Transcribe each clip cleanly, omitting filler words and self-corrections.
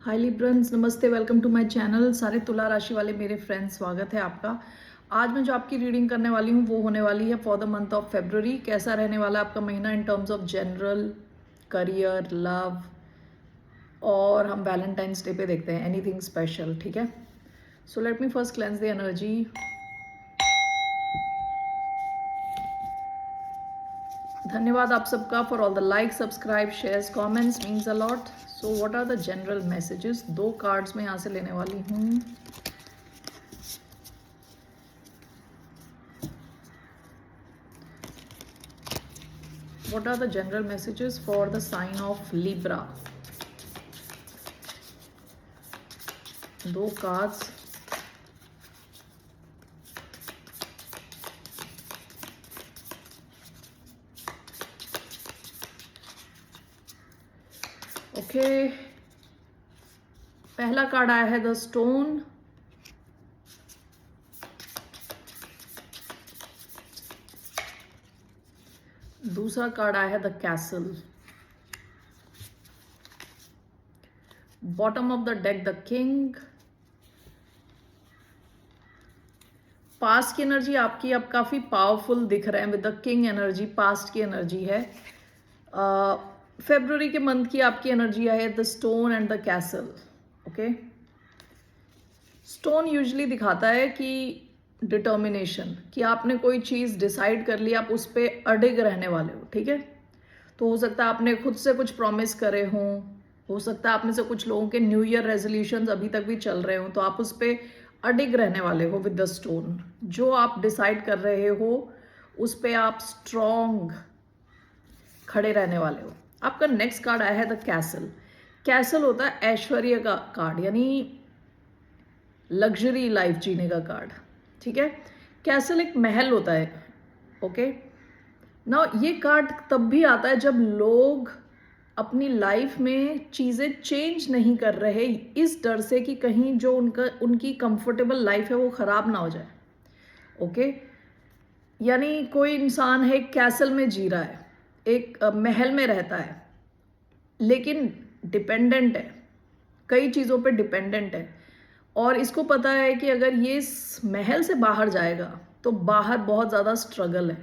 हाय Librans, नमस्ते, welcome to my channel. सारे तुला राशि वाले मेरे फ्रेंड्स, स्वागत है आपका। आज मैं जो आपकी रीडिंग करने वाली हूँ वो होने वाली है for the month of February. कैसा रहने वाला है आपका महीना इन terms of general, career, love, और हम वैलेंटाइंस डे पे देखते हैं एनीथिंग स्पेशल। ठीक है, so let me first cleanse the energy. धन्यवाद आप सबका for all the like, subscribe, shares, comments, means a lot. So what are the general messages? 2 cards मैं यहाँ से लेने वाली हूँ। What are the general messages for the sign of Libra? 2 cards. Okay. पहला कार्ड आया है द स्टोन। दूसरा कार्ड आया है the castle. Bottom of the deck the king. Past की एनर्जी आपकी अब काफी पावरफुल दिख रहे हैं with the king energy. Past की एनर्जी है। फेब्रुअरी के मंथ की आपकी एनर्जी है the stone and the castle. Okay, stone usually दिखाता है कि डिटर्मिनेशन, कि आपने कोई चीज़ डिसाइड कर ली, आप उस पर अडिग रहने वाले हो। ठीक है, तो हो सकता है आपने खुद से कुछ प्रॉमिस करे हों, हो सकता है आप में से कुछ लोगों के न्यू ईयर रेजोल्यूशंस अभी तक भी चल रहे हों, तो आप उस पर अडिग रहने वाले हो विद द स्टोन। जो आप डिसाइड कर रहे हो उस पर आप स्ट्रॉन्ग खड़े रहने वाले हो। आपका नेक्स्ट कार्ड आया है द कैसल। कैसल होता है ऐश्वर्य का कार्ड, यानी लग्जरी लाइफ जीने का कार्ड। ठीक है, कैसल एक महल होता है। ओके ना, ये कार्ड तब भी आता है जब लोग अपनी लाइफ में चीज़ें चेंज नहीं कर रहे इस डर से कि कहीं जो उनकी कंफर्टेबल लाइफ है वो ख़राब ना हो जाए। ओके, यानी कोई इंसान है कैसल में जी रहा है, एक महल में रहता है, लेकिन डिपेंडेंट है, कई चीज़ों पे डिपेंडेंट है, और इसको पता है कि अगर ये इस महल से बाहर जाएगा तो बाहर बहुत ज़्यादा स्ट्रगल है।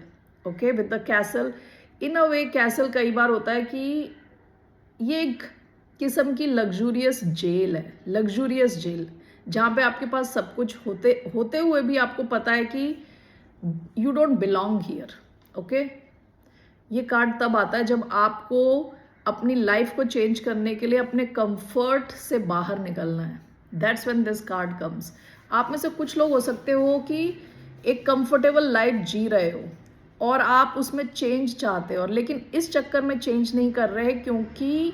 Okay, with the castle in a way castle कई बार होता है कि ये एक किस्म की लग्जूरियस जेल है। लग्जूरियस जेल जहाँ पे आपके पास सब कुछ होते हुए भी आपको पता है कि you don't belong here. Okay, ये कार्ड तब आता है जब आपको अपनी लाइफ को चेंज करने के लिए अपने कंफर्ट से बाहर निकलना है। That's when this card comes. आप में से कुछ लोग हो सकते हो कि एक कंफर्टेबल लाइफ जी रहे हो और आप उसमें चेंज चाहते हो, लेकिन इस चक्कर में चेंज नहीं कर रहे क्योंकि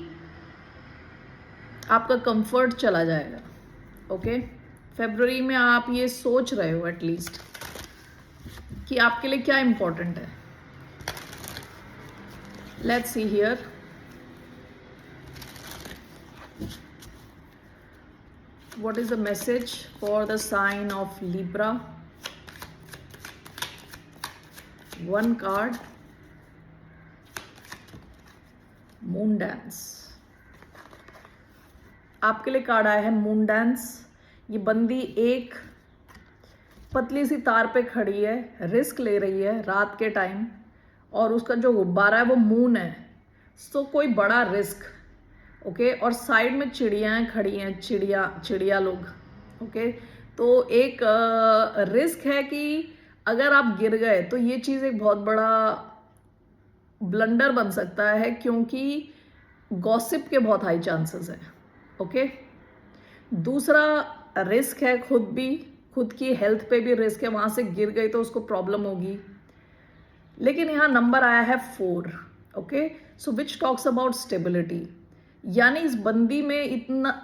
आपका कंफर्ट चला जाएगा। ओके, फरवरी में आप ये सोच रहे हो एटलीस्ट कि आपके लिए क्या इंपॉर्टेंट है। Let's see here. What is the message for the sign of Libra? One card, moon dance. आपके लिए कार्ड आया है मून डांस। ये बंदी एक पतली सी तार पे खड़ी है, रिस्क ले रही है रात के टाइम, और उसका जो गुब्बारा है वो मून है। सो कोई बड़ा रिस्क। ओके, और साइड में चिड़ियाँ खड़ी हैं, चिड़िया लोग। ओके, तो एक रिस्क है कि अगर आप गिर गए तो ये चीज़ एक बहुत बड़ा ब्लंडर बन सकता है, क्योंकि गॉसिप के बहुत हाई चांसेस हैं। ओके, दूसरा रिस्क है खुद की हेल्थ पे भी रिस्क है, वहाँ से गिर गई तो उसको प्रॉब्लम होगी। लेकिन यहाँ नंबर आया है 4। Okay, so which talks about stability, यानी इस बंदी में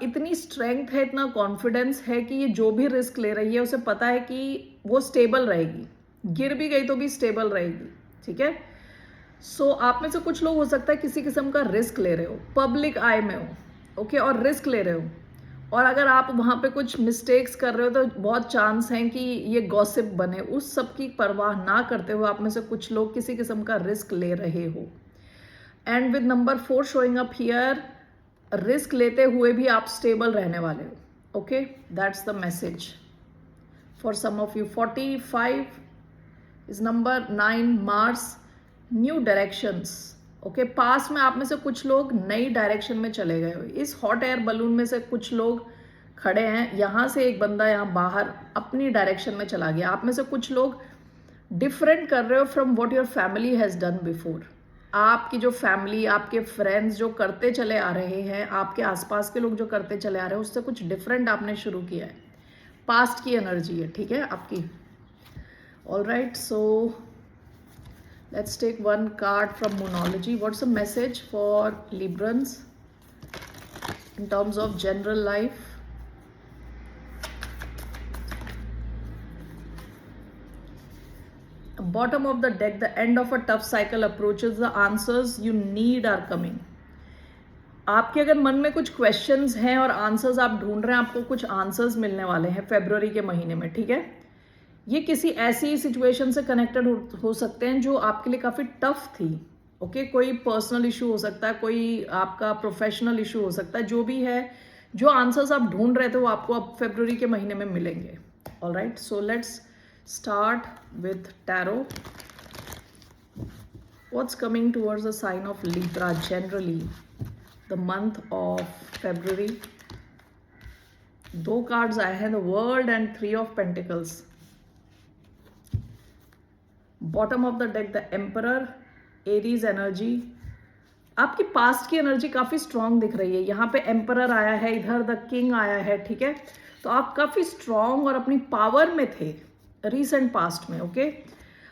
इतनी स्ट्रेंथ है, इतना कॉन्फिडेंस है कि ये जो भी रिस्क ले रही है उसे पता है कि वो स्टेबल रहेगी, गिर भी गई तो भी स्टेबल रहेगी। ठीक है, सो आप में से कुछ लोग हो सकता है किसी किस्म का रिस्क ले रहे हो, पब्लिक आई में हो। ओके, और रिस्क ले रहे हो, और अगर आप वहाँ पे कुछ मिस्टेक्स कर रहे हो तो बहुत चांस हैं कि ये गॉसिप बने। उस सब की परवाह ना करते हुए आप में से कुछ लोग किसी किस्म का रिस्क ले रहे हो। And with number 4 showing up here, risk लेते हुए भी आप स्टेबल रहने वाले हो। Okay, that's the message for some of you. 45 is number 9 Mars, new directions. Okay, पास में आप में से कुछ लोग नई डायरेक्शन में चले गए हो। इस हॉट एयर बलून में से कुछ लोग खड़े हैं, यहाँ से एक बंदा यहाँ बाहर अपनी डायरेक्शन में चला गया। आप में से कुछ लोग डिफरेंट कर रहे हो from what your family has done before. आपकी जो फैमिली, आपके फ्रेंड्स जो करते चले आ रहे हैं, आपके आसपास के लोग जो करते चले आ रहे हैं, उससे कुछ डिफरेंट आपने शुरू किया है। पास्ट की एनर्जी है, ठीक है आपकी। All right, so let's take one card from monology. What's a message for Librans in terms of general life? Bottom of the deck, the end of a tough cycle approaches, the answers you need are coming. आपके अगर मन में कुछ questions हैं और answers आप ढूंढ रहे हैं, आपको कुछ आंसर्स मिलने वाले हैं फरवरी के महीने में, ठीक है। ये किसी ऐसी सिचुएशन से कनेक्टेड हो सकते हैं जो आपके लिए काफ़ी टफ थी। ओके, कोई पर्सनल इशू हो सकता है, कोई आपका प्रोफेशनल इशू हो सकता है, जो भी है, जो आंसर्स आप ढूंढ रहे थे वो आपको अब फरवरी के महीने में मिलेंगे। All right, so let's start with tarot. What's coming towards the sign of Libra generally the month of February? 2 cards आए हैं, the world and 3 of pentacles. Bottom of the deck the emperor, Aries energy. आपकी past की energy काफ़ी strong दिख रही है। यहाँ पे एम्परर आया है, इधर द किंग आया है, ठीक है। तो आप काफ़ी स्ट्रांग और अपनी पावर में थे रीसेंट पास्ट में। ओके,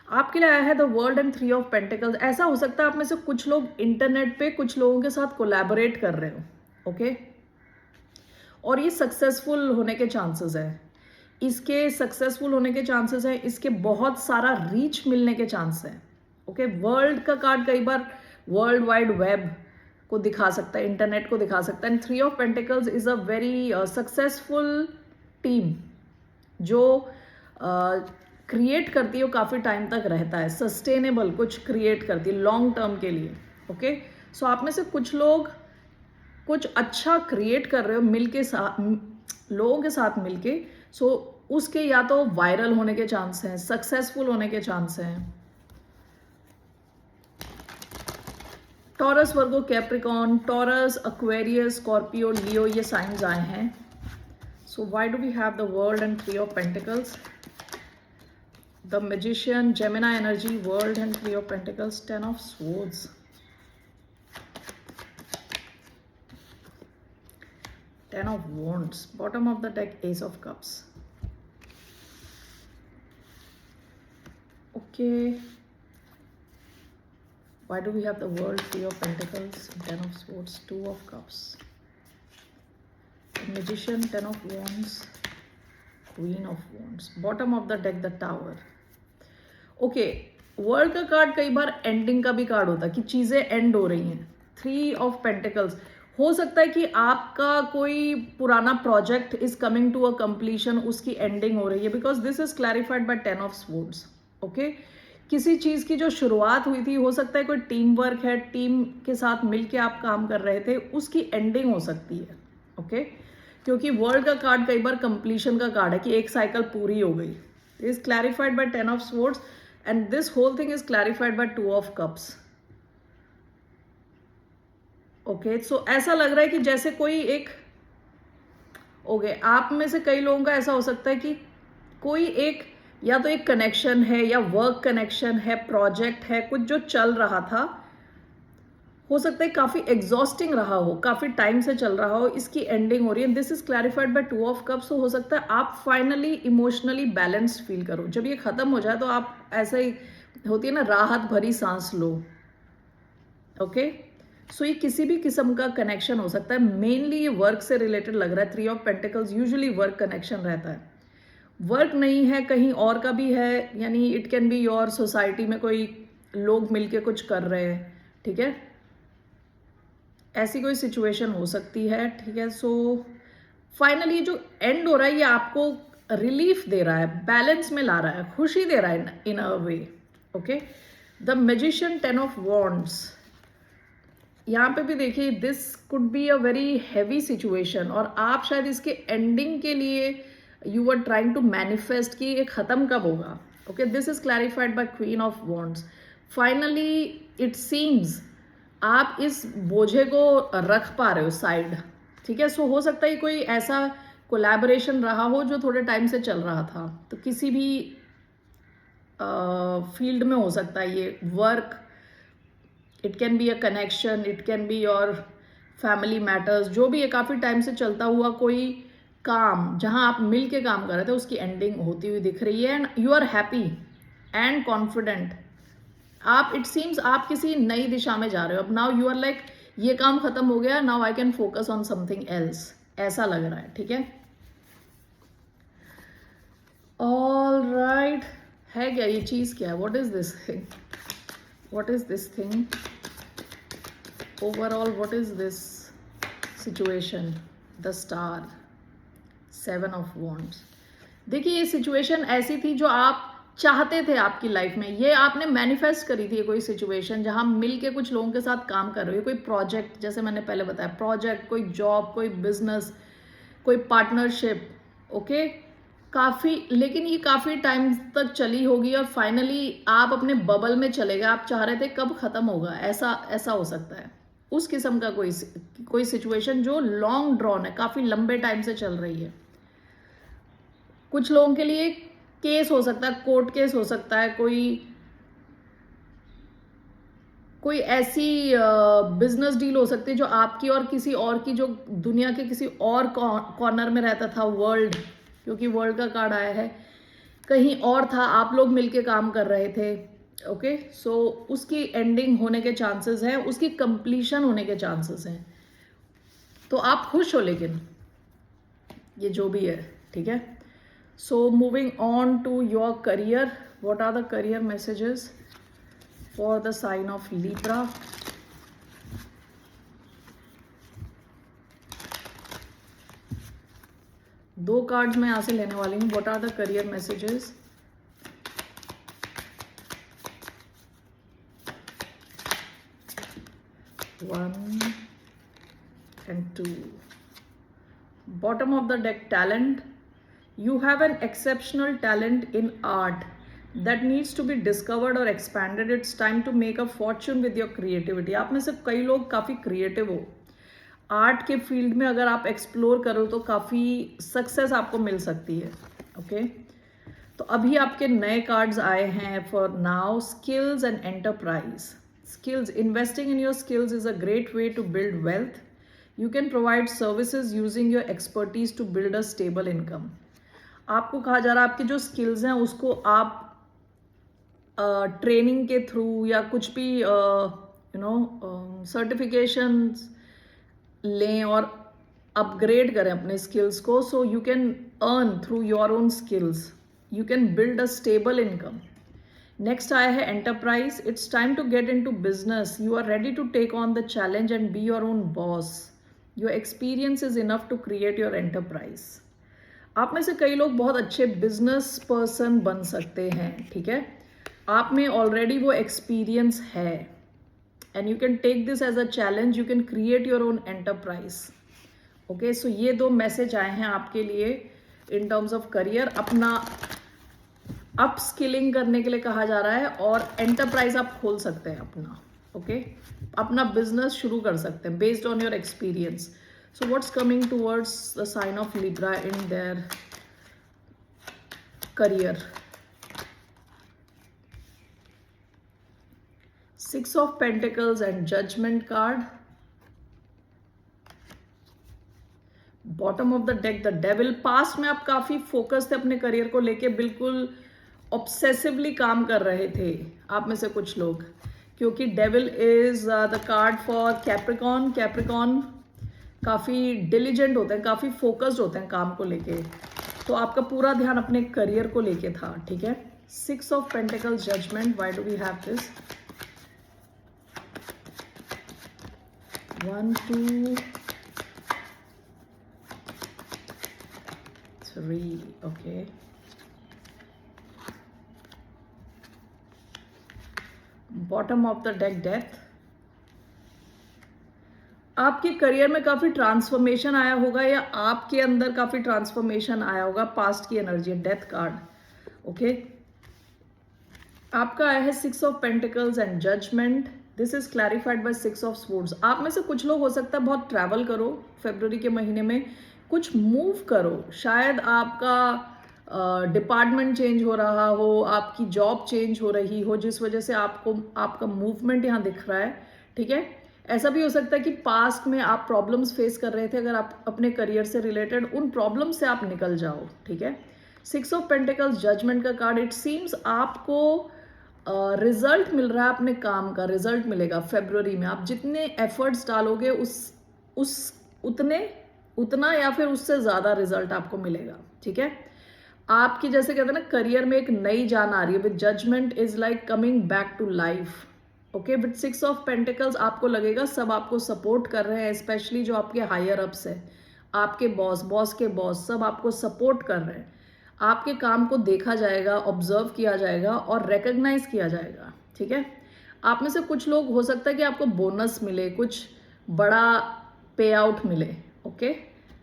आपके लिए आया है the world and 3 of pentacles. ऐसा हो सकता है आप में से कुछ लोग इंटरनेट पे कुछ लोगों के साथ कोलैबोरेट कर रहे हो। ओके, और ये सक्सेसफुल होने के चांसेस है। इसके सक्सेसफुल होने के चांसेस है, इसके बहुत सारा रीच मिलने के चांस है। ओके, वर्ल्ड का कार्ड कई बार वर्ल्ड वाइड वेब को दिखा सकता है, इंटरनेट को दिखा सकता है। And 3 of pentacles is a very successful team जो क्रिएट करती है, वो काफ़ी टाइम तक रहता है, सस्टेनेबल कुछ क्रिएट करती है लॉन्ग टर्म के लिए। ओके, सो आप में से कुछ लोग कुछ अच्छा क्रिएट कर रहे हो मिलके लोगों के साथ मिलके। सो उसके या तो वायरल होने के चांस हैं, सक्सेसफुल होने के चांस हैं। Taurus, Virgo, Capricorn, Taurus, Aquarius, Scorpio, Leo, ये साइंस आए हैं। So why do we have the world and 3 of pentacles? The magician, Gemini energy, world and 3 of pentacles, 10 of swords, 10 of wands, bottom of the deck ace of cups. Okay, why do we have the world, 3 of pentacles, 10 of swords, 2 of cups, the magician, 10 of wands, queen of wands, bottom of the deck the tower. Okay, world का card कई बार ending का भी card होता है कि चीजें and हो रही हैं। 3 ऑफ पेंटिकल्स, हो सकता है कि आपका कोई पुराना project is coming to a completion, उसकी एंडिंग हो रही है, because this is clarified by 10 of swords. Okay, किसी चीज की जो शुरुआत हुई थी, हो सकता है कोई टीम वर्क है, टीम के साथ मिलके आप काम कर रहे थे, उसकी एंडिंग हो सकती है। ओके, क्योंकि वर्ल्ड का कार्ड कई बार कंप्लीशन का कार्ड है कि एक साइकिल पूरी हो गई। Is clarified by 10 of swords and this whole thing is clarified by 2 of cups. Okay, so ऐसा लग रहा है कि जैसे कोई एक आप में से कई लोगों का ऐसा हो सकता है कि कोई एक या तो एक कनेक्शन है या वर्क कनेक्शन है, प्रोजेक्ट है, कुछ जो चल रहा था, हो सकता है काफ़ी एग्जॉस्टिंग रहा हो, काफ़ी टाइम से चल रहा हो, इसकी एंडिंग हो रही है। This is clarified by 2 of cups. तो हो सकता है आप फाइनली इमोशनली बैलेंस्ड फील करो। जब ये खत्म हो जाए तो आप ऐसे ही होती है ना, राहत भरी सांस लो। ओके, सो ये किसी भी किस्म का कनेक्शन हो सकता है। मेनली ये वर्क से रिलेटेड लग रहा है। 3 of pentacles usually work connection रहता है, वर्क नहीं है, कहीं और का भी है, यानी it can be your society में कोई लोग मिलके कुछ कर रहे हैं, ठीक है, ऐसी कोई सिचुएशन हो सकती है। ठीक है, सो फाइनली जो एंड हो रहा है ये आपको रिलीफ दे रहा है, बैलेंस में ला रहा है, खुशी दे रहा है in a way. Okay, the magician, 10 of wands, यहाँ पे भी देखिए this could be a very heavy situation, और आप शायद इसके एंडिंग के लिए you are trying to manifest कि ये खत्म कब होगा. Okay, this is clarified by queen of wands. Finally it seems आप इस बोझे को रख पा रहे हो साइड. ठीक है, सो हो सकता है कोई ऐसा कोलैबोरेशन रहा हो जो थोड़े टाइम से चल रहा था, तो किसी भी फील्ड में हो सकता है ये. Work, it can be a connection, it can be your family matters, जो भी है काफ़ी टाइम से चलता हुआ कोई काम जहां आप मिल के काम कर रहे थे उसकी एंडिंग होती हुई दिख रही है. And you are happy and confident. आप, इट सीम्स आप किसी नई दिशा में जा रहे हो. अब नाउ यू आर लाइक ये काम खत्म हो गया, now I can focus on something else, ऐसा लग रहा है. ठीक है, ऑल राइट. है क्या ये चीज, क्या है, what is this thing, what is this thing overall, what is this situation. The star, 7 of wands. देखिए ये सिचुएशन ऐसी थी जो आप चाहते थे आपकी लाइफ में, ये आपने मैनिफेस्ट करी थी. कोई सिचुएशन जहां मिल के कुछ लोगों के साथ काम कर रहे हो, कोई प्रोजेक्ट, जैसे मैंने पहले बताया, प्रोजेक्ट, कोई जॉब, कोई बिजनेस, कोई पार्टनरशिप. ओके, काफ़ी, लेकिन ये काफ़ी टाइम तक चली होगी और फाइनली आप अपने बबल में चले गए. आप चाह रहे थे कब खत्म होगा, ऐसा ऐसा हो सकता है. उस किस्म का कोई सिचुएशन जो लॉन्ग ड्रॉन है, काफ़ी लंबे टाइम से चल रही है. कुछ लोगों के लिए केस हो सकता है, कोर्ट केस हो सकता है, कोई ऐसी बिजनेस डील हो सकती है जो आपकी और किसी और की, जो दुनिया के किसी और कॉर्नर में रहता था, वर्ल्ड, क्योंकि वर्ल्ड का कार्ड आया है, कहीं और था, आप लोग मिलके काम कर रहे थे. ओके, सो उसकी एंडिंग होने के चांसेस हैं, उसकी कंप्लीशन होने के चांसेस हैं. तो आप खुश हो, लेकिन ये जो भी है. ठीक है, so moving on to your career. What are the career messages for the sign of Libra. दो कार्ड्स मैं यहां से लेने वाली हूँ. What are the career messages. One and two. Bottom of the deck, talent. You have an exceptional talent in art that needs to be discovered or expanded. It's time to make a fortune with your creativity. आप में से कई लोग काफ़ी creative हो. Art के field में अगर आप एक्सप्लोर करो तो काफ़ी सक्सेस आपको मिल सकती है. ओके, तो अभी आपके नए कार्ड्स आए हैं for now. Skills and enterprise. Skills, investing in your skills is a great way to build wealth. You can provide services using your expertise to build a stable income. आपको कहा जा रहा है आपकी जो स्किल्स हैं उसको आप ट्रेनिंग के थ्रू या कुछ भी सर्टिफिकेशंस लें और अपग्रेड करें अपने स्किल्स को. So you can earn through your own skills, you can build a stable income. Next आया है enterprise. It's time to get into business. You are ready to take on the challenge and be your own boss. Your experience is enough to create your enterprise. आप में से कई लोग बहुत अच्छे business person बन सकते हैं. ठीक है, आप में ऑलरेडी वो एक्सपीरियंस है and you can take this as a challenge. You can create your own enterprise. Okay, so ये दो मैसेज आए हैं आपके लिए इन टर्म्स ऑफ करियर. अपना अप स्किलिंग करने के लिए कहा जा रहा है और एंटरप्राइज आप खोल सकते हैं अपना. ओके, अपना बिजनेस शुरू कर सकते हैं based on your experience. So what's coming towards the sign of Libra in their career. 6 of pentacles and judgement card. Bottom of the deck, the devil. Past में आप काफी फोकस थे अपने करियर को लेके, बिल्कुल ऑब्सेसिवली काम कर रहे थे आप में से कुछ लोग, क्योंकि devil is the card for Capricorn. Capricorn काफ़ी डिलीजेंट होते हैं, काफ़ी फोकस्ड होते हैं काम को लेके, तो आपका पूरा ध्यान अपने करियर को लेके था. ठीक है, 6 of pentacles, judgement. Why do we have this. 1 2 3. Okay, bottom of the deck, death. आपके करियर में काफ़ी ट्रांसफॉर्मेशन आया होगा या आपके अंदर काफ़ी ट्रांसफॉर्मेशन आया होगा। पास्ट की एनर्जी है, डेथ कार्ड। ओके, आपका आया है 6 of pentacles and judgement. This is clarified by 6 of swords. आप में से कुछ लोग हो सकता है बहुत ट्रैवल करो फरवरी के महीने में, कुछ मूव करो। शायद आपका डिपार्टमेंट चेंज हो रहा हो, आपकी जॉब चेंज हो रही हो, जिस वजह से आपको आपका मूवमेंट यहाँ दिख रहा है। ठीक है, ऐसा भी हो सकता है कि पास्ट में आप प्रॉब्लम्स फेस कर रहे थे, अगर आप अपने करियर से रिलेटेड, उन प्रॉब्लम से आप निकल जाओ। ठीक है, 6 ऑफ पेंटिकल्स जजमेंट का कार्ड। इट सीम्स आपको रिजल्ट मिल रहा है, अपने काम का रिजल्ट मिलेगा फरवरी में। आप जितने एफर्ट्स डालोगे उस उतना या फिर उससे ज़्यादा रिजल्ट आपको मिलेगा। ठीक है, आपकी जैसे कहते हैं ना, करियर में एक नई जान आ रही है। With judgement is like coming back to life. Okay, with 6 of pentacles आपको लगेगा सब आपको सपोर्ट कर रहे हैं, स्पेशली जो आपके हायर अप्स है, आपके बॉस के बॉस, सब आपको सपोर्ट कर रहे हैं। आपके काम को देखा जाएगा, ऑब्जर्व किया जाएगा और रिकग्नाइज किया जाएगा। ठीक है, आप में से कुछ लोग हो सकता है कि आपको बोनस मिले, कुछ बड़ा पे आउट मिले। Okay,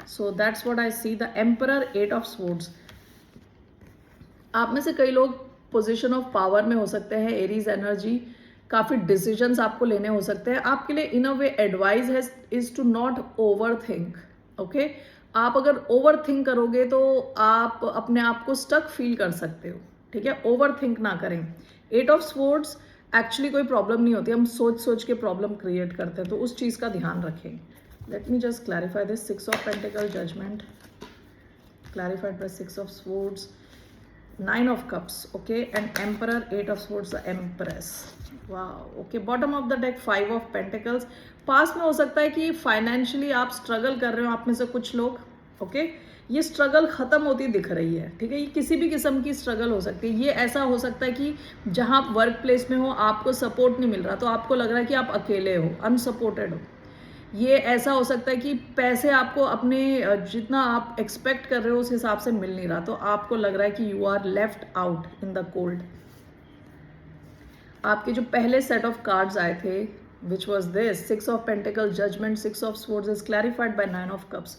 so that's what I see. The emperor, 8 of swords. आप में से कई लोग पोजीशन ऑफ पावर में हो सकते हैं, एरीज एनर्जी। काफ़ी डिसीजंस आपको लेने हो सकते हैं। आपके लिए इन अ वे एडवाइस है is to not overthink. Okay, आप अगर ओवर थिंक करोगे तो आप अपने आप को स्टक फील कर सकते हो। ठीक है, ओवर थिंक ना करें। 8 ऑफ स्वॉर्ड्स एक्चुअली कोई प्रॉब्लम नहीं होती, हम सोच सोच के प्रॉब्लम क्रिएट करते हैं, तो उस चीज़ का ध्यान रखें। Let me just clarify this. 6 of pentacle judgement clarified by 6 of swords, 9 of cups, okay, and emperor, 8 of swords, the empress. wow, okay, bottom of the deck 5 of pentacles. पास में हो सकता है कि फाइनेंशियली आप स्ट्रगल कर रहे हो, आप में से कुछ लोग। ओके, ये स्ट्रगल खत्म होती दिख रही है। ठीक है, ये किसी भी किस्म की स्ट्रगल हो सकती है। ये ऐसा हो सकता है कि जहाँ आप वर्क प्लेस में हो, आपको सपोर्ट नहीं मिल रहा, तो आपको लग रहा है कि आप अकेले हो, अनसपोर्टेड हो। ये ऐसा हो सकता है कि पैसे आपको अपने जितना आप एक्सपेक्ट कर रहे हो उस हिसाब से मिल नहीं रहा, तो आपको लग रहा है कि you are left out in the cold. आपके जो पहले सेट ऑफ कार्ड्स आए थे, which was this 6 of pentacle judgement, 6 of swords is clarified by 9 of cups.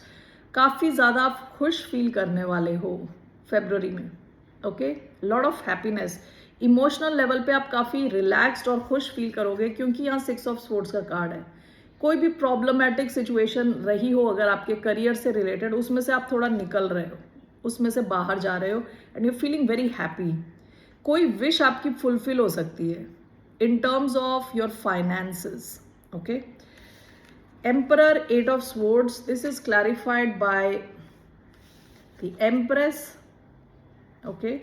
काफ़ी ज़्यादा आप खुश फील करने वाले हो फेब्रुअरी में। Okay, lot of happiness, emotional level पे आप काफ़ी रिलैक्स्ड और खुश फील करोगे, क्योंकि यहाँ 6 ऑफ स्वॉर्ड्स का कार्ड है। कोई भी प्रॉब्लमेटिक सिचुएशन रही हो अगर आपके करियर से रिलेटेड, उसमें से आप थोड़ा निकल रहे हो, उसमें से बाहर जा रहे हो, and you feeling very happy. कोई विश आपकी फुलफिल हो सकती है इन terms of your finances. Okay, emperor, 8 of swords, this is clarified by the empress. Okay,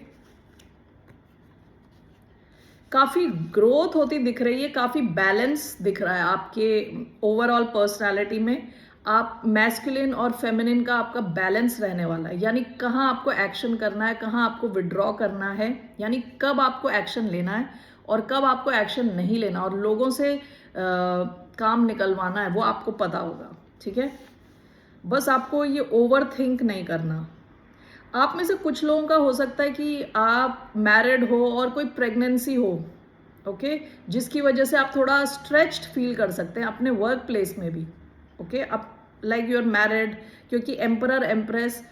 काफ़ी ग्रोथ होती दिख रही है, काफ़ी बैलेंस दिख रहा है आपके ओवरऑल पर्सनालिटी में। आप मैस्कुलिन और फेमिनिन का आपका बैलेंस रहने वाला है, यानी कहाँ आपको एक्शन करना है, कहाँ आपको विड्रॉ करना है, यानी कब आपको एक्शन लेना है और कब आपको एक्शन नहीं लेना, और लोगों से काम निकलवाना है, वो आपको पता होगा। ठीक है, बस आपको ये ओवर थिंक नहीं करना। आप में से कुछ लोगों का हो सकता है कि आप मैरिड हो और कोई प्रेगनेंसी हो, ओके, जिसकी वजह से आप थोड़ा स्ट्रेच्ड फील कर सकते हैं अपने वर्क प्लेस में भी। ओके, आप लाइक यू आर मैरिड, क्योंकि एम्परर एम्प्रेस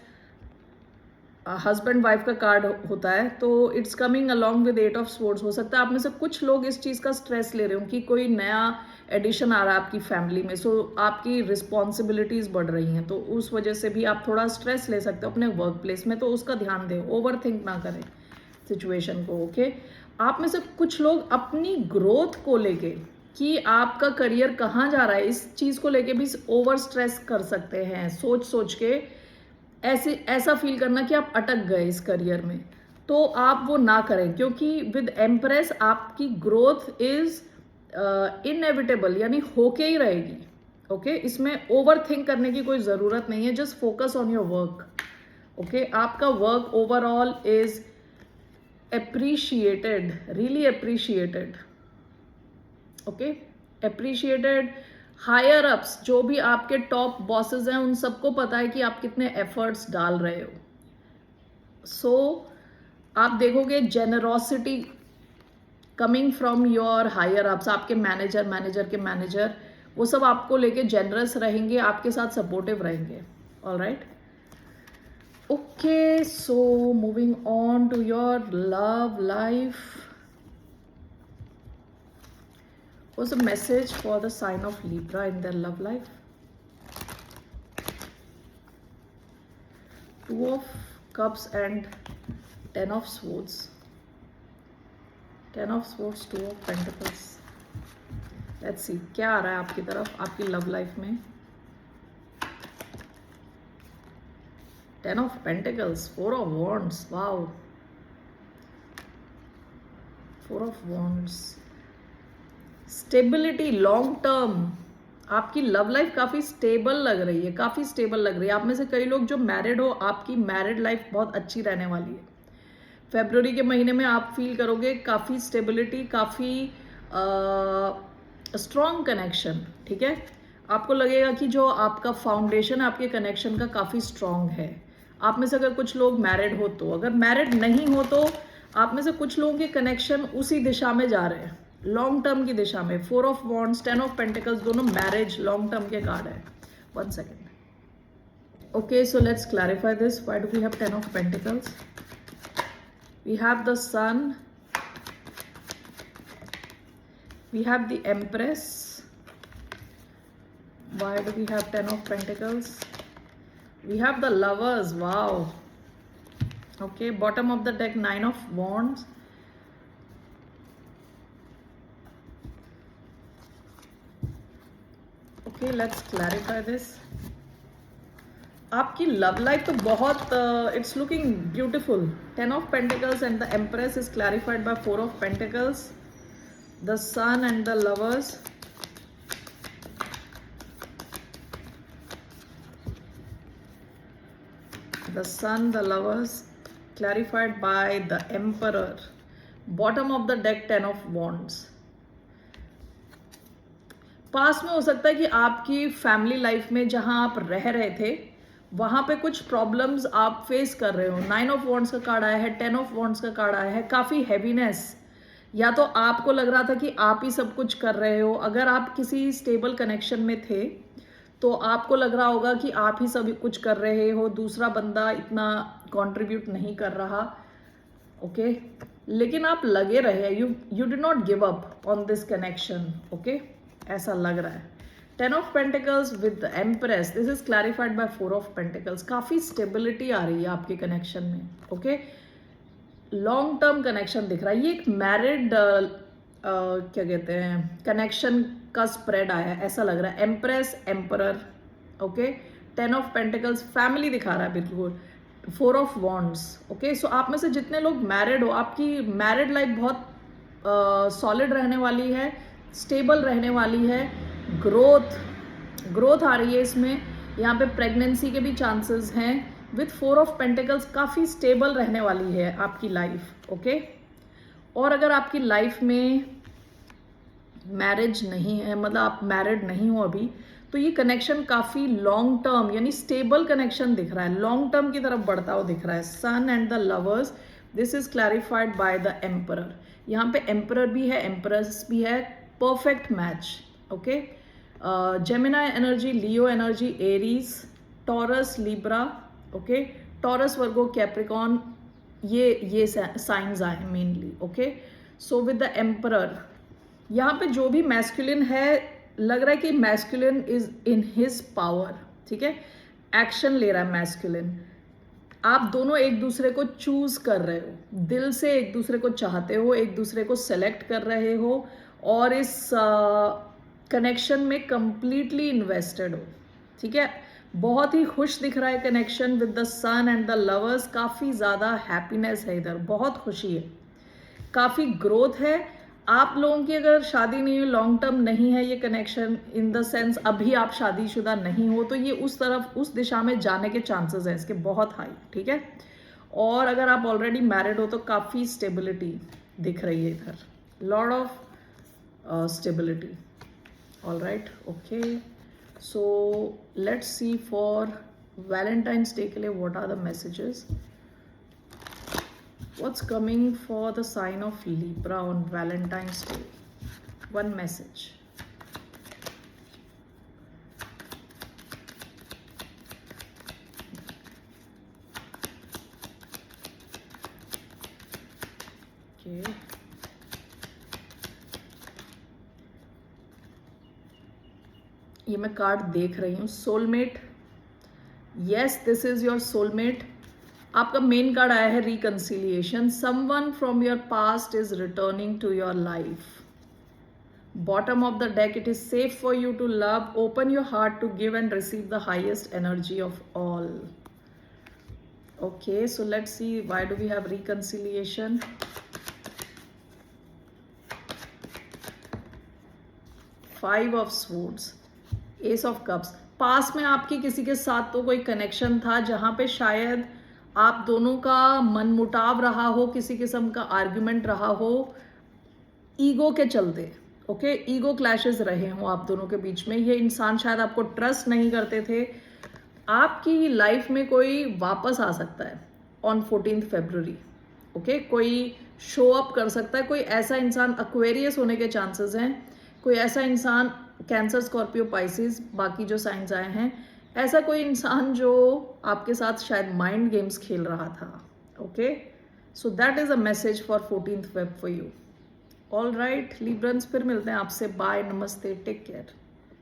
हस्बैंड वाइफ का कार्ड होता है, तो it's coming along with 8 of swords. हो सकता है आप में से कुछ लोग इस चीज़ का स्ट्रेस ले रहे हो कि कोई नया एडिशन आ रहा है आपकी फैमिली में, सो आपकी रिस्पॉन्सिबिलिटीज़ बढ़ रही हैं, तो उस वजह से भी आप थोड़ा स्ट्रेस ले सकते हो अपने वर्क प्लेस में, तो उसका ध्यान दें, ओवर थिंक ना करें सिचुएशन को। ओके, आप में से कुछ लोग अपनी ग्रोथ को लेके कि आपका करियर कहाँ जा रहा है, इस चीज़ को लेके भी ओवर स्ट्रेस कर सकते हैं, सोच सोच के ऐसा फील करना कि आप अटक गए इस करियर में, तो आप वो ना करें, क्योंकि विद एम्प्रेस आपकी ग्रोथ इज इनएविटेबल, यानी होके ही रहेगी। ओके, इसमें ओवर थिंक करने की कोई ज़रूरत नहीं है, just focus on your work. Okay, आपका work overall is appreciated, really appreciated. Okay, appreciated। Higher ups, जो भी आपके टॉप बॉसेस हैं, उन सबको पता है कि आप कितने एफर्ट्स डाल रहे हो। सो आप देखोगे generosity coming from your higher ups, आपके मैनेजर के मैनेजर, वो सब आपको लेके जेनरस रहेंगे, आपके साथ सपोर्टिव रहेंगे. Alright. Okay, so moving on to your love life. What's the message for the sign of Libra in their love life? Two of Cups and Ten of Swords. Ten of Swords, Two of Pentacles. Let's see, क्या आ रहा है आपकी तरफ, आपकी love life में. Ten of Pentacles, Four of Wands. Wow. Four of Wands. Stability, long term. आपकी love life काफ़ी stable लग रही है, काफ़ी स्टेबल लग रही है. आप में से कई लोग जो मैरिड हो, आपकी मैरिड लाइफ बहुत अच्छी रहने वाली है. फरवरी के महीने में आप फील करोगे काफ़ी स्टेबिलिटी, काफ़ी स्ट्रॉन्ग कनेक्शन. ठीक है, आपको लगेगा कि जो आपका फाउंडेशन आपके कनेक्शन का काफ़ी स्ट्रॉन्ग है. आप में से अगर कुछ लोग मैरिड हो तो, अगर मैरिड नहीं हो तो आप में से कुछ लोगों के कनेक्शन उसी दिशा में जा रहे हैं, लॉन्ग टर्म की दिशा में. Four of wands, ten of pentacles, दोनों मैरिज लॉन्ग टर्म के कार्ड है. 1 second. Okay, so let's clarify this. Why do we have ten of pentacles? We have the sun, we have the empress. Why do we have ten of pentacles? We have the Lovers. Wow. Okay, bottom of the deck, Nine of Wands. Okay, let's clarify this. आपकी love life तो बहुत it's looking beautiful. Ten of Pentacles and the Empress is clarified by Four of Pentacles, the Sun and the Lovers. The Sun, the Lovers, clarified by the Emperor. Bottom of the deck, Ten of Wands. पास में हो सकता है कि आपकी family life में जहां आप रह रहे थे वहां पे कुछ प्रॉब्लम्स आप फेस कर रहे हो. 9 ऑफ वॉन्ड्स का कार्ड आया है, 10 ऑफ वॉन्ड्स का कार्ड आया है. काफ़ी हैवीनेस, या तो आपको लग रहा था कि आप ही सब कुछ कर रहे हो. अगर आप किसी स्टेबल कनेक्शन में थे तो आपको लग रहा होगा कि आप ही सब कुछ कर रहे हो, दूसरा बंदा इतना कंट्रीब्यूट नहीं कर रहा. ओके, लेकिन आप लगे रहे, you did not give up on this connection. Okay, ऐसा लग रहा है. 10 of pentacles with the empress, this is clarified by 4 of pentacles. काफ़ी स्टेबिलिटी आ रही है आपके कनेक्शन में. ओके, लॉन्ग टर्म कनेक्शन दिख रहा है. ये एक मैरिड क्या कहते हैं कनेक्शन का स्प्रेड आया है, ऐसा लग रहा है. Empress, emperor. Okay, 10 of pentacles, family दिखा रहा है बिल्कुल. 4 ऑफ वॉन्ड्स. ओके, सो आप में से जितने लोग मैरिड हो, आपकी मैरिड लाइफ बहुत सॉलिड रहने वाली है, स्टेबल रहने वाली है. ग्रोथ आ रही है इसमें. यहाँ पे प्रेगनेंसी के भी चांसेस हैं. विथ 4 ऑफ पेंटिकल्स काफ़ी स्टेबल रहने वाली है आपकी लाइफ. ओके, और अगर आपकी लाइफ में मैरिज नहीं है, मतलब आप मैरिड नहीं हो अभी, तो ये कनेक्शन काफ़ी लॉन्ग टर्म यानी स्टेबल कनेक्शन दिख रहा है, लॉन्ग टर्म की तरफ बढ़ता हुआ दिख रहा है. Sun and the lovers, this is clarified by the emperor. यहाँ पे एम्परर भी है, एम्प्रेस भी है. Perfect match. Okay, Gemini energy, Leo energy, Aries, Taurus, Libra. Okay, Taurus, Virgo, Capricorn, ये साइंस आए mainly. Okay, so with the emperor, यहाँ पे जो भी मैस्कुलिन है, लग रहा है कि masculine is in his power. ठीक है, एक्शन ले रहा है मैस्कुलिन. आप दोनों एक दूसरे को चूज कर रहे हो, दिल से एक दूसरे को चाहते हो, एक दूसरे को सेलेक्ट कर रहे हो और इस कनेक्शन में कंप्लीटली इन्वेस्टेड हो. ठीक है, बहुत ही खुश दिख रहा है connection with the sun and the lovers. काफ़ी ज़्यादा हैप्पीनेस है इधर, बहुत खुशी है, काफ़ी ग्रोथ है. आप लोगों की अगर शादी नहीं है, लॉन्ग टर्म नहीं है ये कनेक्शन, इन द सेंस अभी आप शादीशुदा नहीं हो, तो ये उस तरफ, उस दिशा में जाने के चांसेस हैं इसके बहुत हाई. ठीक है, और अगर आप ऑलरेडी मैरिड हो तो काफ़ी स्टेबिलिटी दिख रही है इधर, lot of stability. All right, okay, so let's see for Valentine's Day के लिए what are the messages. What's coming for the sign of Libra on Valentine's Day? One message. Okay, ये मैं कार्ड देख रही हूँ। Soulmate, yes this is your soulmate. आपका main card आया है reconciliation. Someone from your past is returning to your life. Bottom of the deck, it is safe for you to love. Open your heart to give and receive the highest energy of all. Okay, so let's see, why do we have reconciliation? Five of Swords, Ace of Cups. पास में आपकी किसी के साथ तो कोई connection था जहां पे शायद आप दोनों का मनमुटाव रहा हो, किसी किस्म का आर्ग्यूमेंट रहा हो ईगो के चलते। ओके, ईगो क्लैशेस रहे हों आप दोनों के बीच में। ये इंसान शायद आपको ट्रस्ट नहीं करते थे। आपकी लाइफ में कोई वापस आ सकता है ऑन 14 फरवरी। ओके, कोई शो अप कर सकता है। कोई ऐसा इंसान, एक्वेरियस होने के चांसेस हैं। कोई ऐसा इंसान, कैंसर, स्कॉर्पियो, पाइसिस, बाकी जो साइंस आए हैं, ऐसा कोई इंसान जो आपके साथ शायद माइंड गेम्स खेल रहा था। Okay, so that is a message for 14 Feb for you. All right Librans, फिर मिलते हैं आपसे। बाय, नमस्ते, टेक केयर।